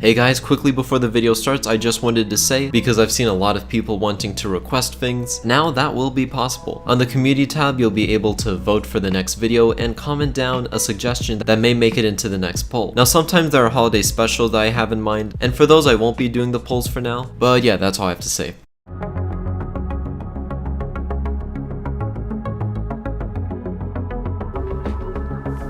Hey guys, quickly before the video starts, I just wanted to say, because I've seen a lot of people wanting to request things, now that will be possible. On the community tab, you'll be able to vote for the next video and comment down a suggestion that may make it into the next poll. Now sometimes there are holiday specials that I have in mind, and for those I won't be doing the polls for now, but yeah, that's all I have to say.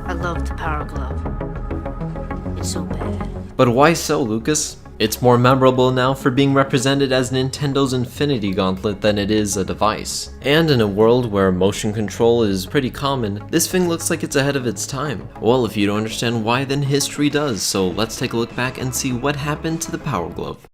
I love the Power Glove. It's so bad. But why so, Lucas? It's more memorable now for being represented as Nintendo's Infinity Gauntlet than it is a device. And in a world where motion control is pretty common, this thing looks like it's ahead of its time. Well, if you don't understand why, then history does, so let's take a look back and see what happened to the Power Glove.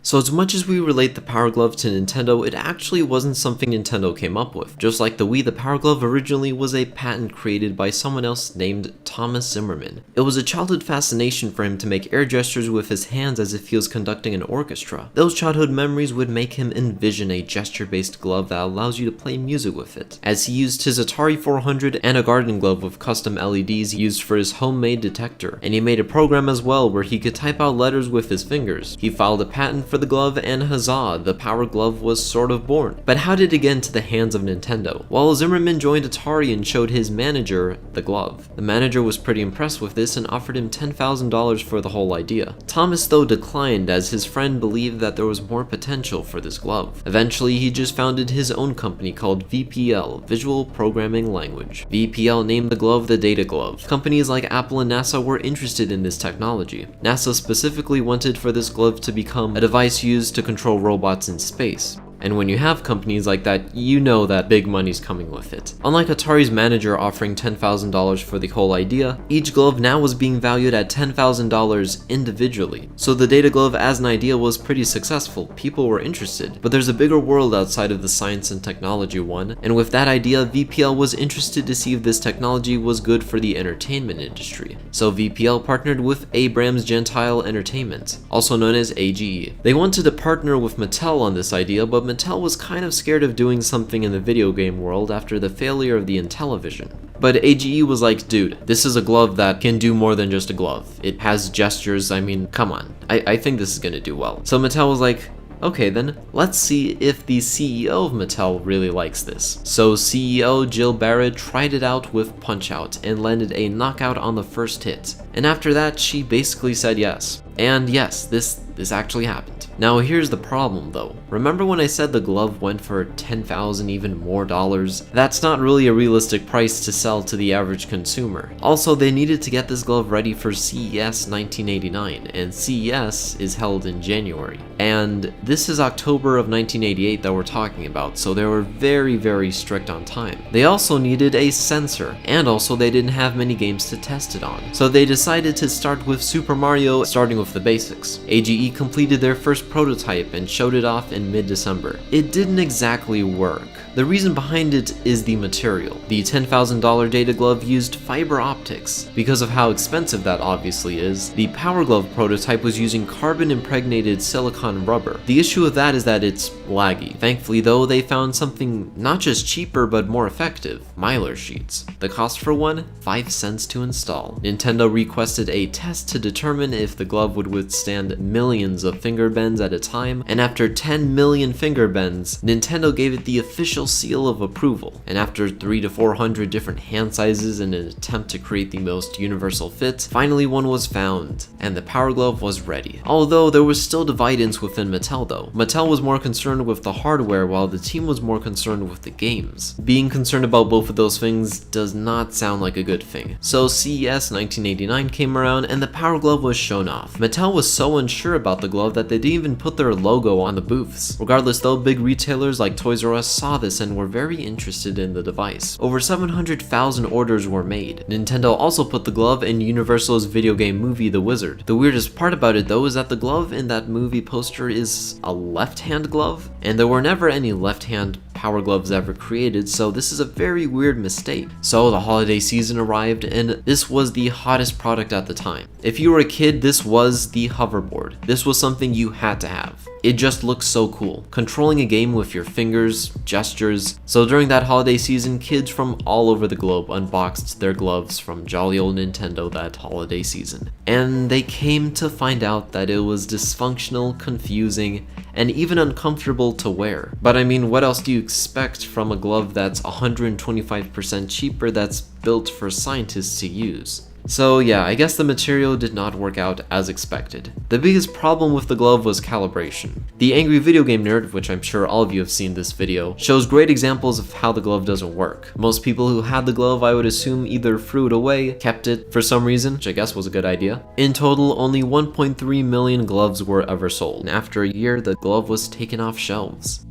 So as much as we relate the Power Glove to Nintendo, it actually wasn't something Nintendo came up with. Just like the Wii, the Power Glove originally was a patent created by someone else named Thomas Zimmerman. It was a childhood fascination for him to make air gestures with his hands as if he was conducting an orchestra. Those childhood memories would make him envision a gesture-based glove that allows you to play music with it, as he used his Atari 400 and a garden glove with custom LEDs used for his homemade detector. And he made a program as well where he could type out letters with his fingers. He filed a patent for the glove, and huzzah, the Power Glove was sort of born. But how did it get into the hands of Nintendo? Well, Zimmerman joined Atari and showed his manager the glove. The manager was pretty impressed with this and offered him $10,000 for the whole idea. Thomas, though, declined as his friend believed that there was more potential for this glove. Eventually, he just founded his own company called VPL, Visual Programming Language. VPL named the glove the Data Glove. Companies like Apple and NASA were interested in this technology. NASA specifically wanted for this glove to become a device used to control robots in space. And when you have companies like that, you know that big money's coming with it. Unlike Atari's manager offering $10,000 for the whole idea, each glove now was being valued at $10,000 individually. So the Data Glove as an idea was pretty successful, people were interested. But there's a bigger world outside of the science and technology one, and with that idea, VPL was interested to see if this technology was good for the entertainment industry. So VPL partnered with Abrams Gentile Entertainment, also known as AGE. They wanted to partner with Mattel on this idea, but Mattel was kind of scared of doing something in the video game world after the failure of the Intellivision. But AGE was like, dude, this is a glove that can do more than just a glove. It has gestures, I mean, come on. I think this is gonna do well. So Mattel was like, okay then, let's see if the CEO of Mattel really likes this. So CEO Jill Barrett tried it out with Punch-Out and landed a knockout on the first hit. And after that, she basically said yes. And yes, this actually happened. Now here's the problem though. Remember when I said the glove went for $10,000 even more dollars? That's not really a realistic price to sell to the average consumer. Also, they needed to get this glove ready for CES 1989, and CES is held in January. And this is October of 1988 that we're talking about, so they were very strict on time. They also needed a sensor, and also they didn't have many games to test it on. So they decided to start with Super Mario, starting with the basics. AGE completed their first prototype and showed it off in mid-December. It didn't exactly work. The reason behind it is the material. The $10,000 Data Glove used fiber optics. Because of how expensive that obviously is, the Power Glove prototype was using carbon-impregnated silicone rubber. The issue with that is that it's laggy. Thankfully though, they found something not just cheaper but more effective, Mylar sheets. The cost for one, 5 cents to install. Nintendo requested a test to determine if the glove would withstand millions of finger bends at a time, and after 10 million finger bends, Nintendo gave it the official seal of approval. And after 300 to 400 different hand sizes in an attempt to create the most universal fit, finally one was found, and the Power Glove was ready. Although there was still dividends within Mattel though. Mattel was more concerned with the hardware while the team was more concerned with the games. Being concerned about both of those things does not sound like a good thing. So CES 1989 came around and the Power Glove was shown off. Mattel was so unsure about the glove that they didn't even put their logo on the booths. Regardless though, big retailers like Toys R Us saw this and were very interested in the device. Over 700,000 orders were made. Nintendo also put the glove in Universal's video game movie The Wizard. The weirdest part about it though is that the glove in that movie poster is a left-hand glove, and there were never any left-hand Power Gloves ever created, so this is a very weird mistake. So the holiday season arrived, and this was the hottest product at the time. If you were a kid, this was the hoverboard. This was something you had to have. It just looks so cool, controlling a game with your fingers, gestures. So during that holiday season, kids from all over the globe unboxed their gloves from jolly old Nintendo that holiday season. And they came to find out that it was dysfunctional, confusing, and even uncomfortable to wear. But I mean, what else do you expect from a glove that's 125% cheaper that's built for scientists to use? So yeah, I guess the material did not work out as expected. The biggest problem with the glove was calibration. The Angry Video Game Nerd, which I'm sure all of you have seen this video, shows great examples of how the glove doesn't work. Most people who had the glove, I would assume, either threw it away, kept it for some reason, which I guess was a good idea. In total, only 1.3 million gloves were ever sold, and after a year, the glove was taken off shelves.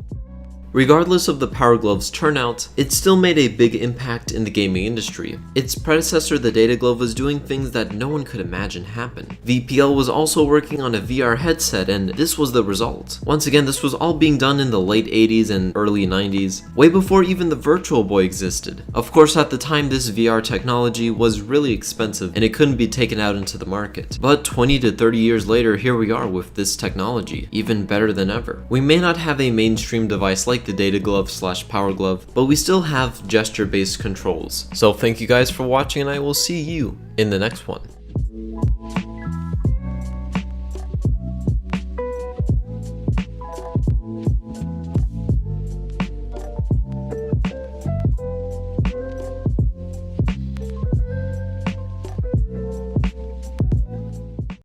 Regardless of the Power Glove's turnout, it still made a big impact in the gaming industry. Its predecessor, the Data Glove, was doing things that no one could imagine happen. VPL was also working on a VR headset, and this was the result. Once again, this was all being done in the late 80s and early 90s, way before even the Virtual Boy existed. Of course, at the time, this VR technology was really expensive, and it couldn't be taken out into the market. But 20 to 30 years later, here we are with this technology, even better than ever. We may not have a mainstream device like the Data Glove / Power Glove, but we still have gesture-based controls. So thank you guys for watching, and I will see you in the next one.